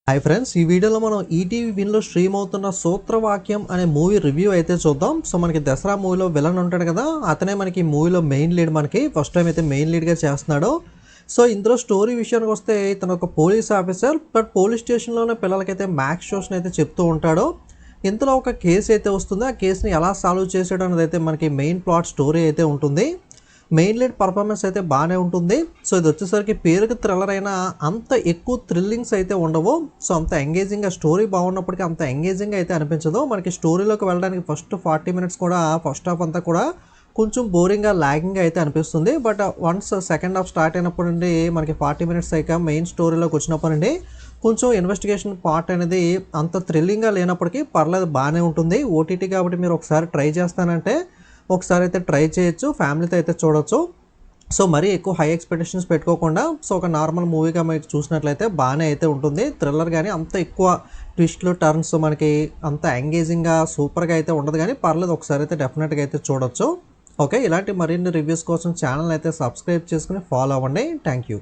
Hi friends, ఈ వీడియోలో మనం ఈటీవీ విన్లో స్ట్రీమ్ అవుతున్న సూత్రవాక్యం అనే మూవీ రివ్యూ అయితే చూద్దాం. సో మనకి దసరా మూవీలో విలన్ ఉంటాడు కదా, అతనే మనకి మూవీలో మెయిన్ లీడ్, మనకి ఫస్ట్ టైం అయితే మెయిన్ లీడ్గా చేస్తున్నాడు. సో ఇందులో స్టోరీ విషయానికి వస్తే ఇతను ఒక పోలీస్ ఆఫీసర్, బట్ పోలీస్ స్టేషన్లోనే పిల్లలకైతే మ్యాథ్స్ ట్యూషన్ అయితే చెప్తూ ఉంటాడు. ఇంతలో ఒక కేసు అయితే వస్తుంది. ఆ కేసుని ఎలా సాల్వ్ చేసాడు అనేది అయితే మనకి మెయిన్ ప్లాట్ స్టోరీ అయితే ఉంటుంది. మెయిన్ లీడ్ పర్ఫార్మెన్స్ అయితే బాగానే ఉంటుంది. సో ఇది వచ్చేసరికి పేరుకి థ్రిల్లర్ అయినా అంత ఎక్కువ థ్రిల్లింగ్స్ అయితే ఉండవు. సో అంత ఎంగేజింగ్గా స్టోరీ బాగున్నప్పటికీ అంత ఎంగేజింగ్ అయితే అనిపించదు. మనకి స్టోరీలోకి వెళ్ళడానికి ఫస్ట్ 40 మినిట్స్ కూడా, ఫస్ట్ హాఫ్ అంతా కూడా కొంచెం బోరింగ్గా లాగింగ్ అయితే అనిపిస్తుంది. But once second half start అయినప్పుడు నుండి మనకి 40 మినిట్స్ అయ్యాక మెయిన్ స్టోరీలోకి వచ్చినప్పుడు నుండి కొంచెం ఇన్వెస్టిగేషన్ పార్ట్ అనేది అంత థ్రిల్లింగ్గా లేనప్పటికీ పర్లేదు, బాగానే ఉంటుంది. ఓటీటీ కాబట్టి మీరు ఒకసారి ట్రై చేస్తానంటే ఒకసారి అయితే ట్రై చేయొచ్చు, ఫ్యామిలీతో అయితే చూడొచ్చు. సో మరీ ఎక్కువ హై ఎక్స్పెక్టేషన్స్ పెట్టుకోకుండా సో ఒక నార్మల్ మూవీగా మీరు చూసినట్లయితే బాగానే అయితే ఉంటుంది. థ్రిల్లర్ కానీ అంత ఎక్కువ ట్విస్ట్లు టర్న్స్ మనకి అంత ఎంగేజింగ్గా సూపర్గా అయితే ఉండదు, కానీ పర్లేదు, ఒకసారి అయితే డెఫినెట్గా అయితే చూడొచ్చు. ఓకే, ఇలాంటి మరిన్ని రివ్యూస్ కోసం ఛానల్ అయితే సబ్స్క్రైబ్ చేసుకుని ఫాలో అవ్వండి. Thank you.